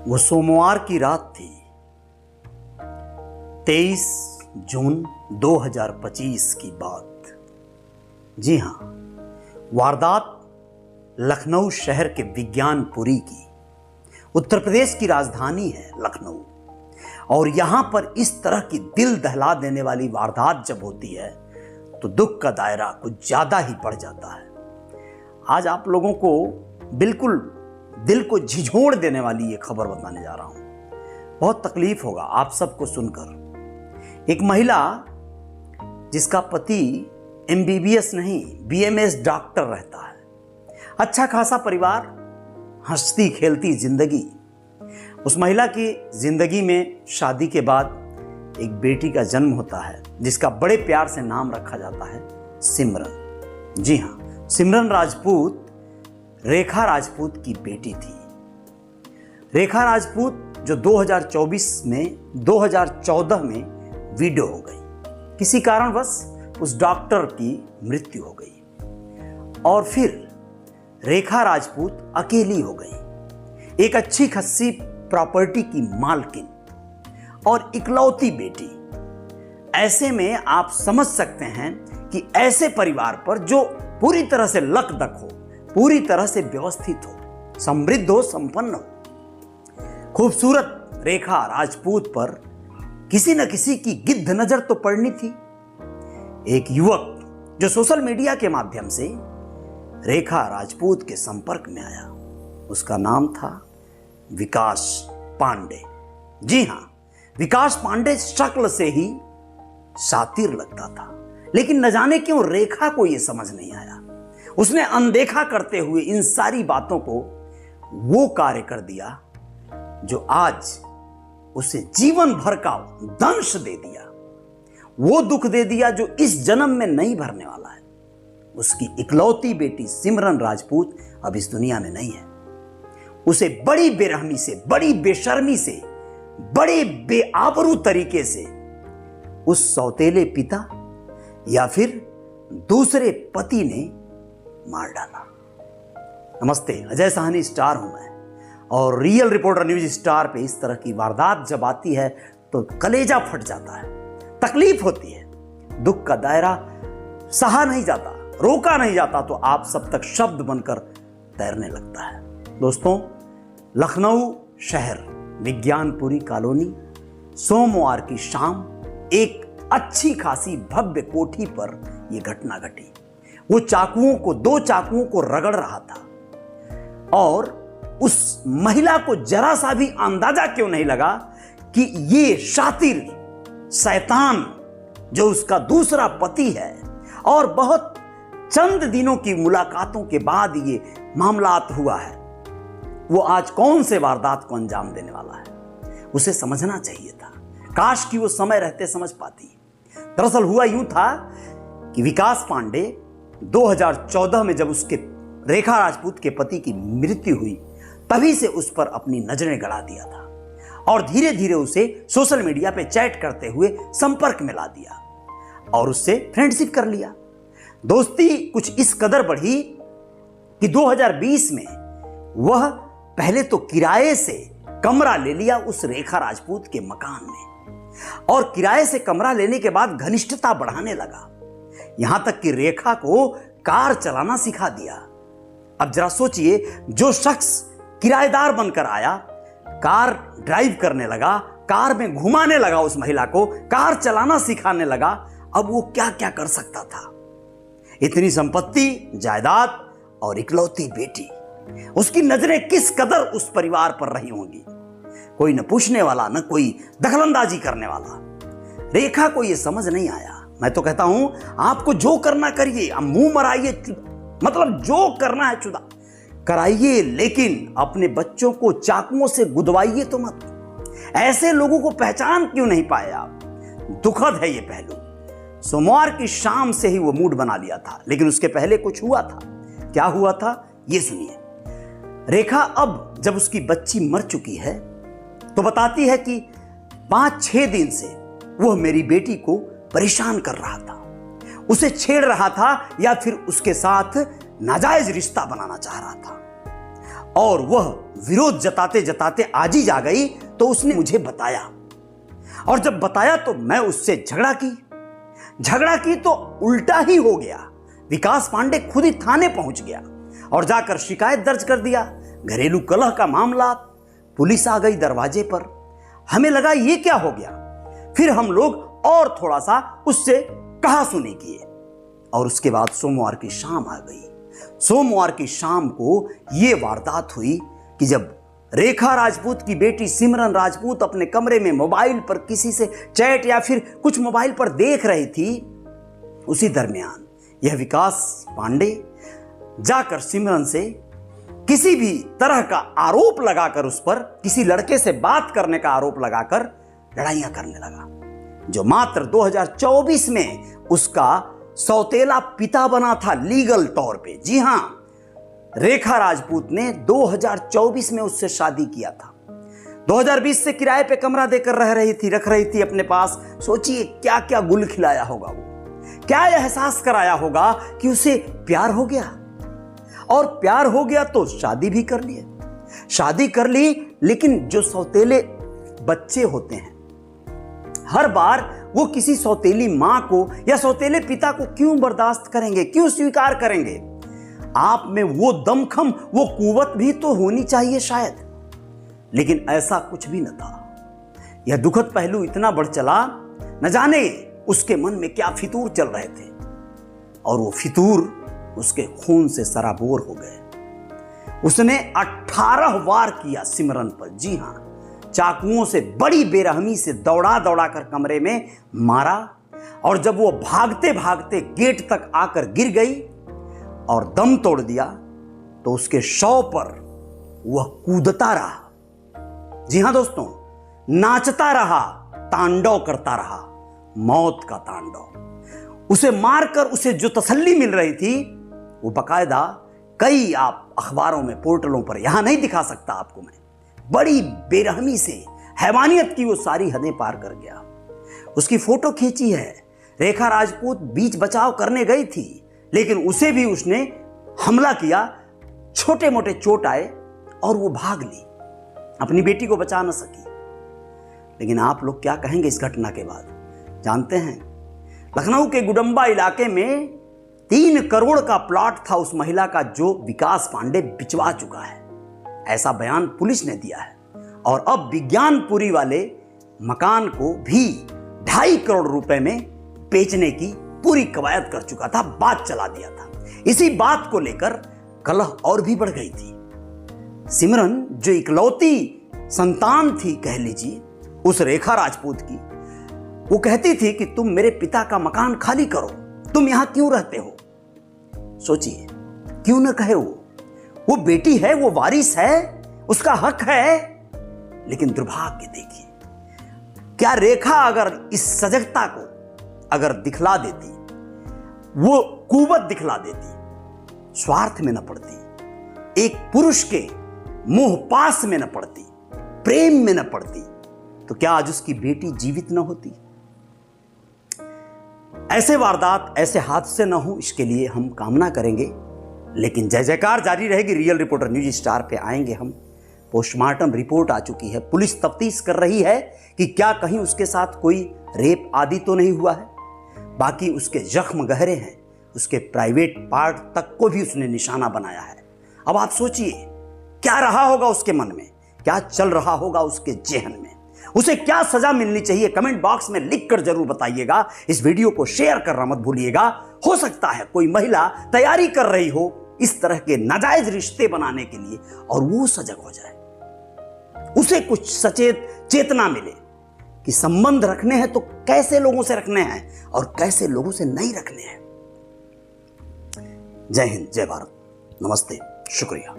वो सोमवार की रात थी, 23 जून 2025 की बात। जी हां, वारदात लखनऊ शहर के विज्ञानपुरी की। उत्तर प्रदेश की राजधानी है लखनऊ, और यहां पर इस तरह की दिल दहला देने वाली वारदात जब होती है तो दुख का दायरा कुछ ज्यादा ही बढ़ जाता है। आज आप लोगों को बिल्कुल दिल को झिझोड़ देने वाली ये खबर बताने जा रहा हूं। बहुत तकलीफ होगा आप सबको सुनकर। एक महिला जिसका पति MBBS नहीं BMS डॉक्टर रहता है, अच्छा खासा परिवार, हंसती खेलती जिंदगी। उस महिला की जिंदगी में शादी के बाद एक बेटी का जन्म होता है जिसका बड़े प्यार से नाम रखा जाता है सिमरन। जी हां, सिमरन राजपूत रेखा राजपूत की बेटी थी। रेखा राजपूत जो 2014 में विडो हो गई। किसी कारणवश उस डॉक्टर की मृत्यु हो गई और फिर रेखा राजपूत अकेली हो गई, एक अच्छी खासी प्रॉपर्टी की मालकिन और इकलौती बेटी। ऐसे में आप समझ सकते हैं कि ऐसे परिवार पर जो पूरी तरह से लकदक हो, पूरी तरह से व्यवस्थित हो, समृद्ध हो, संपन्न हो, खूबसूरत रेखा राजपूत पर किसी न किसी की गिद्ध नजर तो पड़नी थी। एक युवक जो सोशल मीडिया के माध्यम से रेखा राजपूत के संपर्क में आया, उसका नाम था विकास पांडे। जी हां, विकास पांडे शक्ल से ही शातिर लगता था, लेकिन न जाने क्यों रेखा को यह समझ नहीं आया। उसने अनदेखा करते हुए इन सारी बातों को वो कार्य कर दिया जो आज उसे जीवन भर का दंश दे दिया, वो दुख दे दिया जो इस जन्म में नहीं भरने वाला है। उसकी इकलौती बेटी सिमरन राजपूत अब इस दुनिया में नहीं है। उसे बड़ी बेरहमी से, बड़ी बेशर्मी से, बड़े बेआबरू तरीके से उस सौतेले पिता या फिर दूसरे पति ने मार डाला। नमस्ते, अजय साहनी स्टार हूं मैं, और रियल रिपोर्टर न्यूज स्टार पे इस तरह की वारदात जब आती है तो कलेजा फट जाता है, तकलीफ होती है, दुख का दायरा सहा नहीं जाता, रोका नहीं जाता, तो आप सब तक शब्द बनकर तैरने लगता है। दोस्तों, लखनऊ शहर विज्ञानपुरी कॉलोनी, सोमवार की शाम एक अच्छी खासी भव्य कोठी पर यह घटना घटी। वो दो चाकुओं को रगड़ रहा था और उस महिला को जरा सा भी अंदाजा क्यों नहीं लगा कि ये शातिर शैतान जो उसका दूसरा पति है, और बहुत चंद दिनों की मुलाकातों के बाद ये मामलात हुआ है, वो आज कौन से वारदात को अंजाम देने वाला है। उसे समझना चाहिए था, काश कि वो समय रहते समझ पाती। दरअसल हुआ यूं था कि विकास पांडे 2014 में जब उसके रेखा राजपूत के पति की मृत्यु हुई, तभी से उस पर अपनी नजरें गड़ा दिया था और धीरे धीरे उसे सोशल मीडिया पे चैट करते हुए संपर्क में ला दिया और उससे फ्रेंडशिप कर लिया। दोस्ती कुछ इस कदर बढ़ी कि 2020 में वह पहले तो किराए से कमरा ले लिया उस रेखा राजपूत के मकान में, और किराए से कमरा लेने के बाद घनिष्ठता बढ़ाने लगा, यहां तक कि रेखा को कार चलाना सिखा दिया। अब जरा सोचिए, जो शख्स किराएदार बनकर आया, कार ड्राइव करने लगा, कार में घुमाने लगा उस महिला को, कार चलाना सिखाने लगा, अब वो क्या क्या कर सकता था। इतनी संपत्ति, जायदाद और इकलौती बेटी, उसकी नजरें किस कदर उस परिवार पर रही होंगी। कोई न पूछने वाला, न कोई दखलंदाजी करने वाला। रेखा को यह समझ नहीं आया। मैं तो कहता हूं, आपको जो करना करिए, आप मुंह मराइए, मतलब जो करना है चुदा कराइए, लेकिन अपने बच्चों को चाकुओं से गुदवाइए तो मत। ऐसे लोगों को पहचान क्यों नहीं पाए आप? दुखद है ये पहलू। सोमवार की शाम से ही वो मूड बना लिया था, लेकिन उसके पहले कुछ हुआ था। क्या हुआ था ये सुनिए। रेखा अब जब उसकी बच्ची मर चुकी है तो बताती है कि 5-6 दिन से वह मेरी बेटी को परेशान कर रहा था, उसे छेड़ रहा था या फिर उसके साथ नाजायज रिश्ता बनाना चाह रहा था। और वह विरोध जताते जताते आज ही जा गई तो उसने मुझे बताया, और जब बताया तो मैं उससे झगड़ा की तो उल्टा ही हो गया। विकास पांडे खुद ही थाने पहुंच गया और जाकर शिकायत दर्ज कर दिया। घरेलू कलह का मामला, पुलिस आ गई दरवाजे पर। हमें लगा ये क्या हो गया। फिर हम लोग और थोड़ा सा उससे कहा सुनी किए और उसके बाद सोमवार की शाम आ गई। सोमवार की शाम को यह वारदात हुई कि जब रेखा राजपूत की बेटी सिमरन राजपूत अपने कमरे में मोबाइल पर किसी से चैट या फिर कुछ मोबाइल पर देख रही थी, उसी दरमियान यह विकास पांडे जाकर सिमरन से किसी भी तरह का आरोप लगाकर, उस पर किसी लड़के से बात करने का आरोप लगाकर लड़ाइयां करने लगा, जो मात्र 2024 में उसका सौतेला पिता बना था लीगल तौर पे। जी हां, रेखा राजपूत ने 2024 में उससे शादी किया था। 2020 से किराए पे कमरा देकर रख रही थी अपने पास। सोचिए क्या क्या गुल खिलाया होगा वो, क्या एहसास कराया होगा कि उसे प्यार हो गया। और प्यार हो गया तो शादी भी कर ली। लेकिन जो सौतेले बच्चे होते हैं, हर बार वो किसी सौतेली मां को या सौतेले पिता को क्यों बर्दाश्त करेंगे, क्यों स्वीकार करेंगे। आप में वो दमखम, वो कुवत भी तो होनी चाहिए शायद, लेकिन ऐसा कुछ भी न था। यह दुखद पहलू इतना बढ़ चला, न जाने उसके मन में क्या फितूर चल रहे थे, और वो फितूर उसके खून से सराबोर हो गए। उसने 18 वार किया सिमरन पर। जी हां, चाकुओं से बड़ी बेरहमी से दौड़ा कर कमरे में मारा, और जब वो भागते भागते गेट तक आकर गिर गई और दम तोड़ दिया तो उसके शव पर वह कूदता रहा। जी हां दोस्तों, नाचता रहा, तांडव करता रहा, मौत का तांडव। उसे मारकर उसे जो तसल्ली मिल रही थी वो बकायदा कई आप अखबारों में, पोर्टलों पर, यहां नहीं दिखा सकता आपको मैं, बड़ी बेरहमी से हैवानियत की वो सारी हदें पार कर गया। उसकी फोटो खींची है। रेखा राजपूत बीच बचाव करने गई थी, लेकिन उसे भी उसने हमला किया, छोटे मोटे चोट आए और वो भाग ली, अपनी बेटी को बचा न सकी। लेकिन आप लोग क्या कहेंगे इस घटना के बाद, जानते हैं? लखनऊ के गुडम्बा इलाके में 3 करोड़ का प्लॉट था उस महिला का, जो विकास पांडे बिचवा चुका है, ऐसा बयान पुलिस ने दिया है। और अब विज्ञानपुरी वाले मकान को भी 2.5 करोड़ रुपए में बेचने की पूरी कवायद कर चुका था, बात चला दिया था। इसी बात को लेकर कलह और भी बढ़ गई थी। सिमरन जो इकलौती संतान थी, कह लीजिए, उस रेखा राजपूत की, वो कहती थी कि तुम मेरे पिता का मकान खाली करो, तुम यहां क्यों रहते हो। सोचिए, क्यों न कहे वो बेटी है, वो वारिस है, उसका हक है। लेकिन दुर्भाग्य देखिए, क्या रेखा अगर इस सजगता को अगर दिखला देती, वो कुवत दिखला देती, स्वार्थ में न पड़ती, एक पुरुष के मोह पास में न पड़ती, प्रेम में न पड़ती, तो क्या आज उसकी बेटी जीवित न होती। ऐसे वारदात, ऐसे हादसे न हो, इसके लिए हम कामना करेंगे। लेकिन जय जयकार जारी रहेगी। रियल रिपोर्टर न्यूज स्टार पे आएंगे हम। पोस्टमार्टम रिपोर्ट आ चुकी है, पुलिस तफ्तीश कर रही है कि क्या कहीं उसके साथ कोई रेप आदि तो नहीं हुआ है। बाकी उसके जख्म गहरे हैं, उसके प्राइवेट पार्ट तक को भी उसने निशाना बनाया है। अब आप सोचिए क्या रहा होगा उसके मन में, क्या चल रहा होगा उसके जेहन में, उसे क्या सजा मिलनी चाहिए। कमेंट बॉक्स में लिखकर जरूर बताइएगा। इस वीडियो को शेयर करना मत भूलिएगा। हो सकता है कोई महिला तैयारी कर रही हो इस तरह के नाजायज रिश्ते बनाने के लिए, और वो सजग हो जाए, उसे कुछ सचेत चेतना मिले कि संबंध रखने हैं तो कैसे लोगों से रखने हैं और कैसे लोगों से नहीं रखने हैं। जय हिंद, जय भारत, नमस्ते, शुक्रिया।